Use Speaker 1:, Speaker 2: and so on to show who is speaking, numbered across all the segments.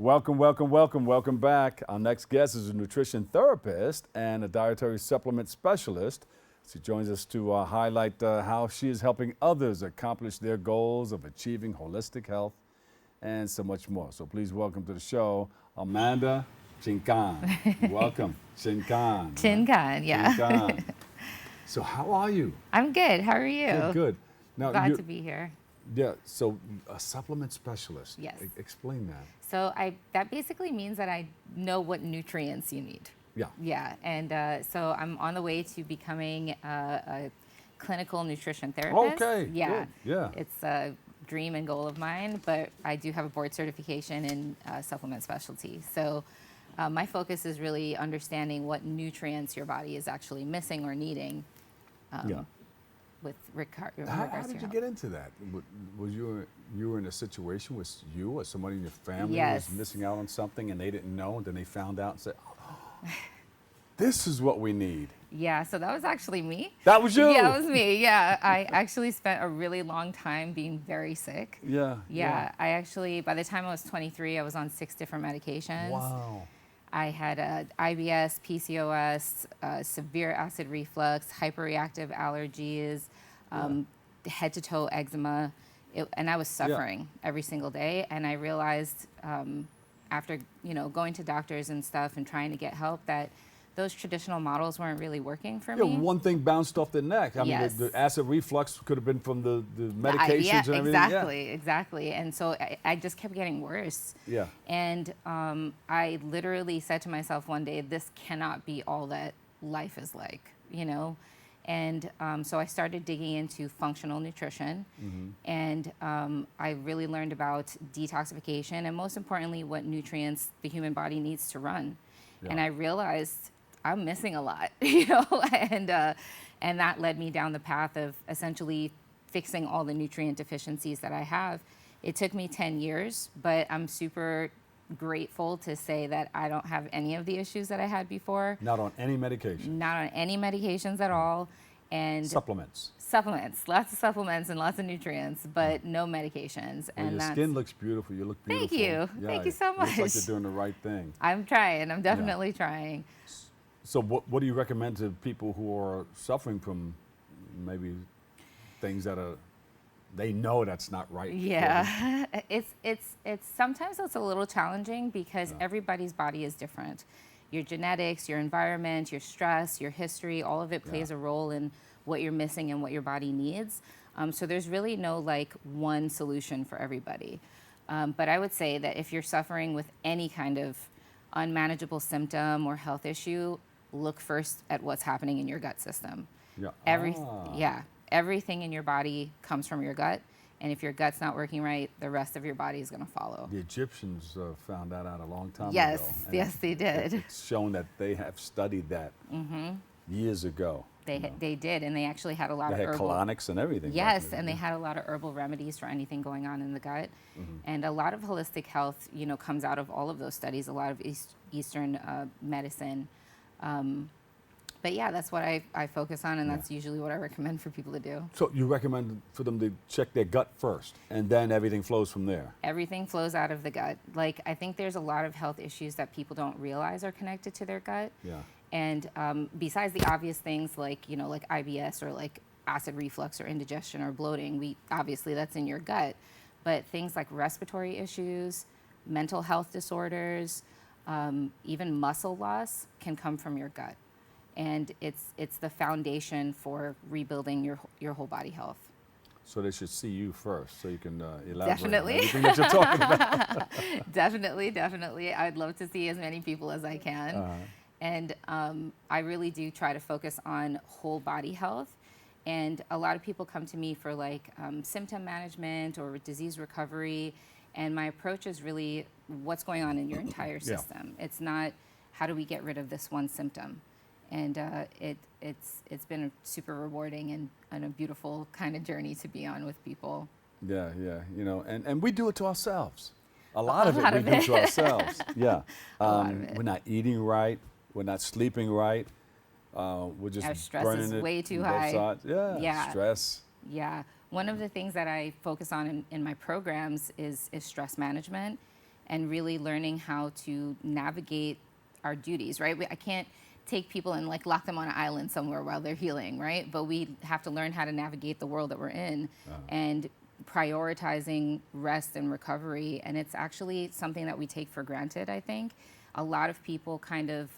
Speaker 1: Welcome, welcome, welcome, welcome back. Our next guest is a nutrition therapist and a dietary supplement specialist. She joins us to highlight how she is helping others accomplish their goals of achieving holistic health and so much more. So please welcome to the show, Amanda Chinkan. Welcome, Chinkan.
Speaker 2: Chinkan, yeah.
Speaker 1: Chinkan. So how are you?
Speaker 2: I'm good. How are you?
Speaker 1: Good, good. Now,
Speaker 2: Glad to be here.
Speaker 1: Yeah, so a supplement specialist.
Speaker 2: Yes.
Speaker 1: Explain that.
Speaker 2: So that basically means that I know what nutrients you need.
Speaker 1: Yeah.
Speaker 2: Yeah, and so I'm on the way to becoming a clinical nutrition therapist.
Speaker 1: Okay,
Speaker 2: Yeah.
Speaker 1: good, yeah.
Speaker 2: It's a dream and goal of mine, but I do have a board certification in supplement specialty. So my focus is really understanding what nutrients your body is actually missing or needing.
Speaker 1: Yeah.
Speaker 2: With regards
Speaker 1: How
Speaker 2: to
Speaker 1: did
Speaker 2: your
Speaker 1: you get into that? Was you were in a situation with you or somebody in your family
Speaker 2: Yes.
Speaker 1: was missing out on something and they didn't know, and then they found out and said, oh, this is what we need.
Speaker 2: Yeah, so that was actually me.
Speaker 1: That was you?
Speaker 2: Yeah, it was me. Yeah, I actually spent a really long time being very sick.
Speaker 1: Yeah.
Speaker 2: I actually, by the time I was 23, I was on 6 different medications.
Speaker 1: Wow.
Speaker 2: I had IBS, PCOS, severe acid reflux, hyperreactive allergies, head to toe eczema, and I was suffering every single day. And I realized after going to doctors and stuff and trying to get help that those traditional models weren't really working for me.
Speaker 1: One thing bounced off the neck. I
Speaker 2: Yes.
Speaker 1: mean, the acid reflux could have been from the medications
Speaker 2: Yeah,
Speaker 1: and everything.
Speaker 2: exactly. And so I just kept getting worse.
Speaker 1: Yeah.
Speaker 2: And I literally said to myself one day, this cannot be all that life is like, And so I started digging into functional nutrition, and I really learned about detoxification and, most importantly, what nutrients the human body needs to run.
Speaker 1: Yeah.
Speaker 2: And I realized I'm missing a lot, and that led me down the path of essentially fixing all the nutrient deficiencies that I have. It took me 10 years, but I'm super grateful to say that I don't have any of the issues that I had before.
Speaker 1: Not on any medication.
Speaker 2: Not on any medications at all. And
Speaker 1: Supplements.
Speaker 2: lots of supplements and lots of nutrients, but no medications.
Speaker 1: Well,
Speaker 2: and
Speaker 1: your skin looks beautiful. You look beautiful.
Speaker 2: Thank you.
Speaker 1: Yeah,
Speaker 2: Thank you so
Speaker 1: It looks like
Speaker 2: much.
Speaker 1: you're doing the right thing.
Speaker 2: I'm trying. I'm definitely trying.
Speaker 1: So what do you recommend to people who are suffering from maybe things that they know that's not right?
Speaker 2: Yeah, it's sometimes it's a little challenging because everybody's body is different. Your genetics, your environment, your stress, your history, all of it plays a role in what you're missing and what your body needs. So there's really no one solution for everybody. But I would say that if you're suffering with any kind of unmanageable symptom or health issue, look first at what's happening in your gut system.
Speaker 1: Yeah.
Speaker 2: Everything in your body comes from your gut. And if your gut's not working right, the rest of your body is going to follow.
Speaker 1: The Egyptians found that out a long time ago.
Speaker 2: Yes, they did.
Speaker 1: It's shown that they have studied that years ago.
Speaker 2: They did, and they actually had a lot
Speaker 1: They
Speaker 2: of
Speaker 1: had
Speaker 2: herbal.
Speaker 1: colonics and everything.
Speaker 2: Yes, and they had a lot of herbal remedies for anything going on in the gut. And a lot of holistic health, comes out of all of those studies, a lot of Eastern medicine. But yeah, that's what I focus on, and that's usually what I recommend for people to do.
Speaker 1: So you recommend for them to check their gut first, and then everything flows from there?
Speaker 2: Everything flows out of the gut. I think there's a lot of health issues that people don't realize are connected to their gut.
Speaker 1: Yeah.
Speaker 2: And besides the obvious things like IBS or acid reflux or indigestion or bloating, obviously that's in your gut. But things like respiratory issues, mental health disorders, even muscle loss can come from your gut. And it's the foundation for rebuilding your whole body health.
Speaker 1: So they should see you first, so you can elaborate
Speaker 2: Definitely.
Speaker 1: on everything that you're talking about.
Speaker 2: Definitely. I'd love to see as many people as I can. And I really do try to focus on whole body health. And a lot of people come to me for symptom management or disease recovery. And my approach is really what's going on in your entire system. It's not how do we get rid of this one symptom. And it's been super rewarding and a beautiful kind of journey to be on with people.
Speaker 1: Yeah, and we do it to ourselves. A lot of it we do to ourselves. Yeah. We're not eating right. We're not sleeping right. We're just
Speaker 2: Our stress
Speaker 1: burning
Speaker 2: is
Speaker 1: it
Speaker 2: way too
Speaker 1: on
Speaker 2: high.
Speaker 1: both sides. Yeah. Stress.
Speaker 2: Yeah. One of the things that I focus on in my programs is stress management. and really learning how to navigate our duties, right? I can't take people and like lock them on an island somewhere while they're healing, right? But we have to learn how to navigate the world that we're in and prioritizing rest and recovery. And it's actually something that we take for granted, I think. A lot of people kind of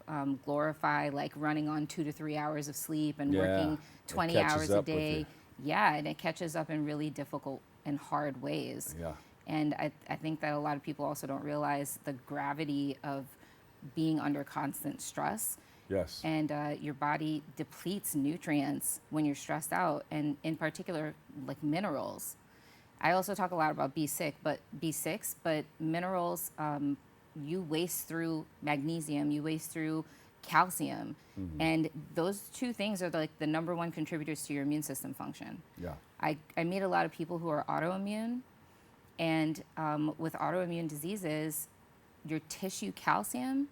Speaker 2: glorify like running on 2 to 3 hours of sleep and working 20 hours a day. Yeah, and it catches up in really difficult and hard ways.
Speaker 1: Yeah.
Speaker 2: And I think that a lot of people also don't realize the gravity of being under constant stress.
Speaker 1: Yes.
Speaker 2: And your body depletes nutrients when you're stressed out, and in particular, like minerals. I also talk a lot about B6, but minerals, you waste through magnesium, you waste through calcium, and those two things are like the number one contributors to your immune system function.
Speaker 1: Yeah.
Speaker 2: I meet a lot of people who are autoimmune, and with autoimmune diseases, your tissue calcium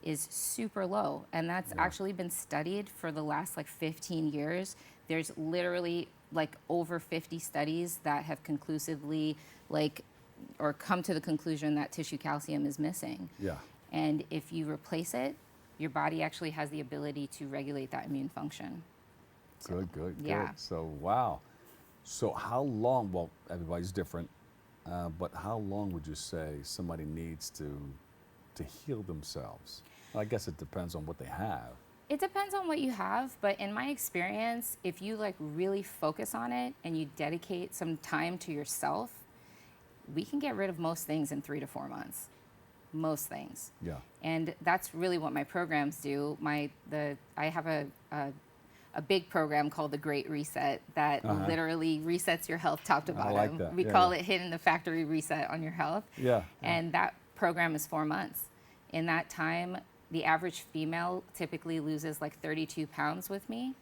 Speaker 2: is super low, and that's actually been studied for the last like 15 years. There's literally like over 50 studies that have conclusively or come to the conclusion that tissue calcium is missing.
Speaker 1: Yeah.
Speaker 2: And if you replace it, your body actually has the ability to regulate that immune function.
Speaker 1: Good, good,
Speaker 2: yeah.
Speaker 1: good. So, wow. So how long, well, everybody's different, but how long would you say somebody needs to heal themselves? I guess it depends on what they have.
Speaker 2: It depends on what you have, but in my experience, if you like really focus on it and you dedicate some time to yourself, we can get rid of most things in 3 to 4 months. Most things.
Speaker 1: Yeah.
Speaker 2: And that's really what my programs do. I have a big program called the Great Reset that literally resets your health top to bottom.
Speaker 1: I like that.
Speaker 2: We call it hitting the factory reset on your health.
Speaker 1: Yeah.
Speaker 2: And that program is 4 months. In that time, the average female typically loses like 32 pounds with me,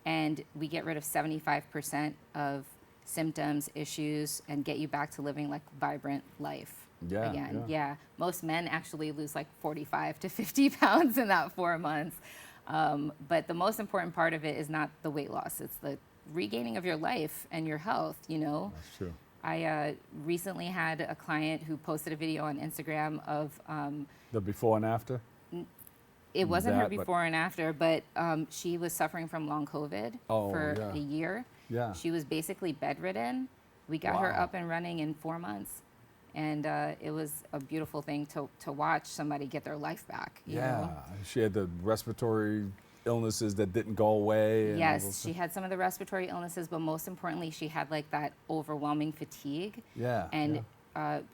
Speaker 2: and we get rid of 75% of symptoms, issues, and get you back to living like vibrant life again. Yeah. Most men actually lose like 45 to 50 pounds in that 4 months. But the most important part of it is not the weight loss. It's the regaining of your life and your health, you know?
Speaker 1: That's true.
Speaker 2: I recently had a client who posted a video on Instagram of...
Speaker 1: the before and after?
Speaker 2: It wasn't her before and after, but she was suffering from long COVID for a year.
Speaker 1: Yeah.
Speaker 2: She was basically bedridden. We got her up and running in 4 months. And it was a beautiful thing to watch somebody get their life back. You know?
Speaker 1: She had the respiratory illnesses that didn't go away. And
Speaker 2: yes, she had some of the respiratory illnesses, but most importantly, she had like that overwhelming fatigue and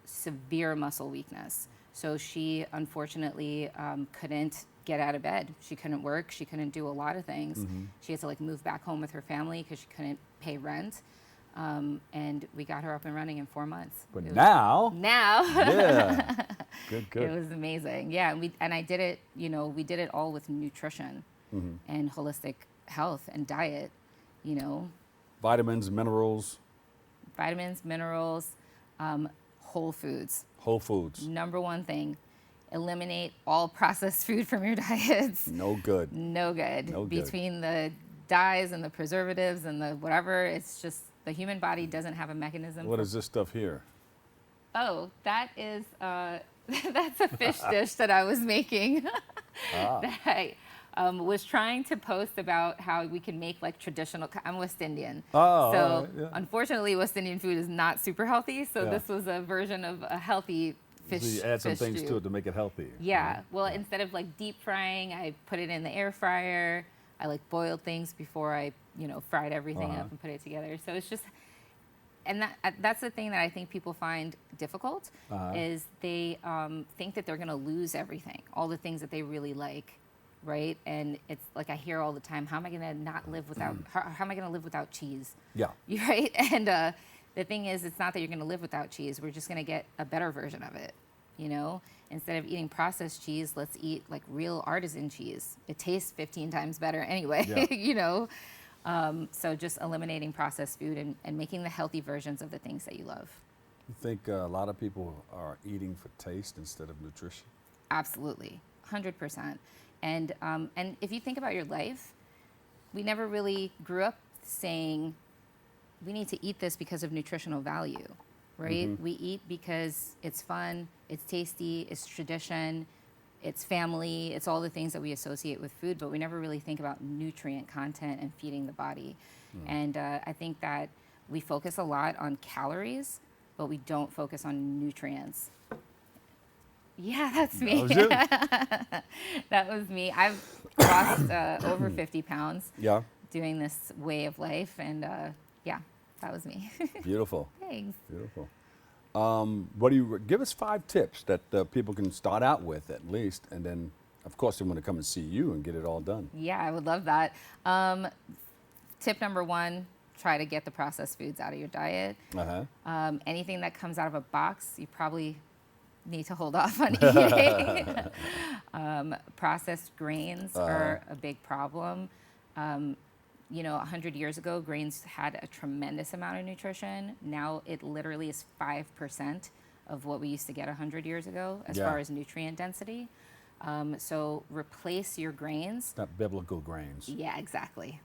Speaker 2: severe muscle weakness. So she unfortunately couldn't get out of bed. She couldn't work. She couldn't do a lot of things. She had to like move back home with her family because she couldn't pay rent. And we got her up and running in 4 months.
Speaker 1: But now.
Speaker 2: Yeah.
Speaker 1: Good.
Speaker 2: It was amazing. Yeah. And I did it, we did it all with nutrition and holistic health and diet,
Speaker 1: Vitamins, minerals.
Speaker 2: Whole foods.
Speaker 1: Whole foods.
Speaker 2: Number one thing, eliminate all processed food from your diets.
Speaker 1: No good.
Speaker 2: No good. Between the dyes and the preservatives and the whatever, it's just the human body doesn't have a mechanism.
Speaker 1: What is this stuff here?
Speaker 2: Oh, that is, that's a fish dish that I was making. That I was trying to post about how we can make like traditional, I'm West Indian. So unfortunately, West Indian food is not super healthy. So this was a version of a healthy fish.
Speaker 1: So you add some things
Speaker 2: stew
Speaker 1: to it to make it healthy.
Speaker 2: Yeah. Well, instead of like deep frying, I put it in the air fryer. I like boiled things before I, fried everything up and put it together. So it's just, and that's the thing that I think people find difficult is they think that they're going to lose everything, all the things that they really like, right? And it's like I hear all the time, how am I going to not live without, how am I going to live without cheese?
Speaker 1: Yeah.
Speaker 2: Right? And the thing is, it's not that you're going to live without cheese. We're just going to get a better version of it, Instead of eating processed cheese, let's eat like real artisan cheese. It tastes 15 times better anyway, So just eliminating processed food and making the healthy versions of the things that you love.
Speaker 1: You think a lot of people are eating for taste instead of nutrition?
Speaker 2: Absolutely, 100%. And if you think about your life, we never really grew up saying we need to eat this because of nutritional value. right? We eat because it's fun, it's tasty, it's tradition, it's family, it's all the things that we associate with food, but we never really think about nutrient content and feeding the body. And I think that we focus a lot on calories, but we don't focus on nutrients. Yeah, that's me.
Speaker 1: That was you?
Speaker 2: That was me. I've lost over 50 pounds
Speaker 1: Yeah.
Speaker 2: doing this way of life, and yeah, that was me.
Speaker 1: Beautiful.
Speaker 2: Thanks.
Speaker 1: Beautiful. What do you give us 5 tips that people can start out with at least, and then of course they want to come and see you and get it all done.
Speaker 2: Yeah, I would love that. Tip number 1, try to get the processed foods out of your diet. Anything that comes out of a box, you probably need to hold off on eating. Processed grains are a big problem. 100 years ago, grains had a tremendous amount of nutrition. Now it literally is 5% of what we used to get 100 years ago as far as nutrient density. So replace your grains.
Speaker 1: Not biblical grains.
Speaker 2: Yeah, exactly.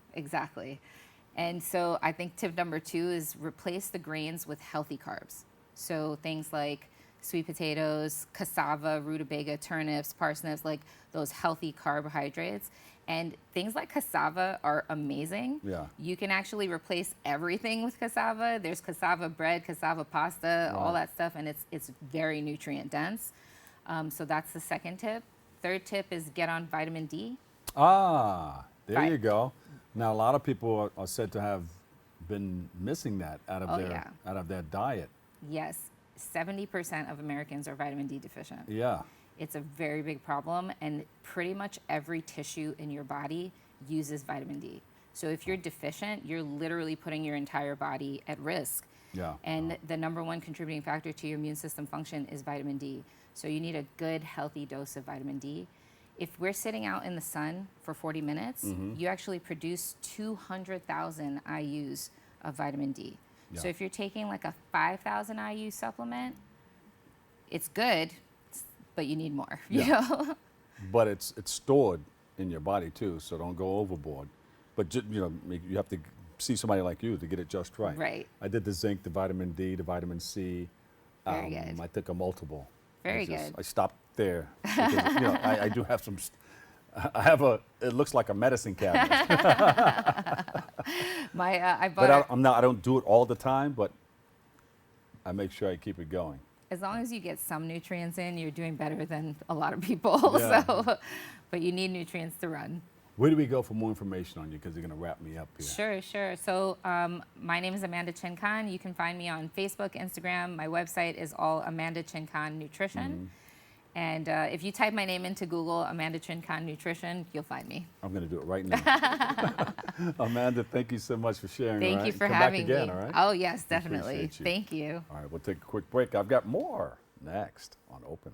Speaker 2: And so I think tip number 2 is replace the grains with healthy carbs. So things like sweet potatoes, cassava, rutabaga, turnips, parsnips, like those healthy carbohydrates. And things like cassava are amazing.
Speaker 1: Yeah.
Speaker 2: You can actually replace everything with cassava. There's cassava bread, cassava pasta, all that stuff, and it's very nutrient dense. So that's the second tip. Third tip is get on vitamin D.
Speaker 1: There you go. Now a lot of people are said to have been missing that out of their diet.
Speaker 2: Yes, 70% of Americans are vitamin D deficient.
Speaker 1: Yeah.
Speaker 2: It's a very big problem, and pretty much every tissue in your body uses vitamin D. So if you're deficient, you're literally putting your entire body at risk.
Speaker 1: Yeah.
Speaker 2: And the number 1 contributing factor to your immune system function is vitamin D. So you need a good, healthy dose of vitamin D. If we're sitting out in the sun for 40 minutes, you actually produce 200,000 IUs of vitamin D.
Speaker 1: Yeah.
Speaker 2: So if you're taking like a 5,000 IU supplement, it's good, but you need more, you know?
Speaker 1: But it's stored in your body too, so don't go overboard. But you have to see somebody like you to get it just right.
Speaker 2: Right.
Speaker 1: I did the zinc, the vitamin D, the vitamin C.
Speaker 2: Very good.
Speaker 1: I took a multiple.
Speaker 2: Very good.
Speaker 1: I stopped there because, I do have some. It looks like a medicine cabinet. I don't do it all the time, but I make sure I keep it going.
Speaker 2: As long as you get some nutrients in, you're doing better than a lot of people.
Speaker 1: Yeah.
Speaker 2: But you need nutrients to run.
Speaker 1: Where do we go for more information on you? Because you're going to wrap me up here.
Speaker 2: Sure. So my name is Amanda Chinkan. You can find me on Facebook, Instagram. My website is all Amanda Chinkan Nutrition. And if you type my name into Google, Amanda Chinkan Nutrition, you'll find me.
Speaker 1: I'm going to do it right now. Amanda, thank you so much for sharing.
Speaker 2: Thank you for having me. All right? Oh, yes, definitely. Thank you.
Speaker 1: All right, we'll take a quick break. I've got more next on Open.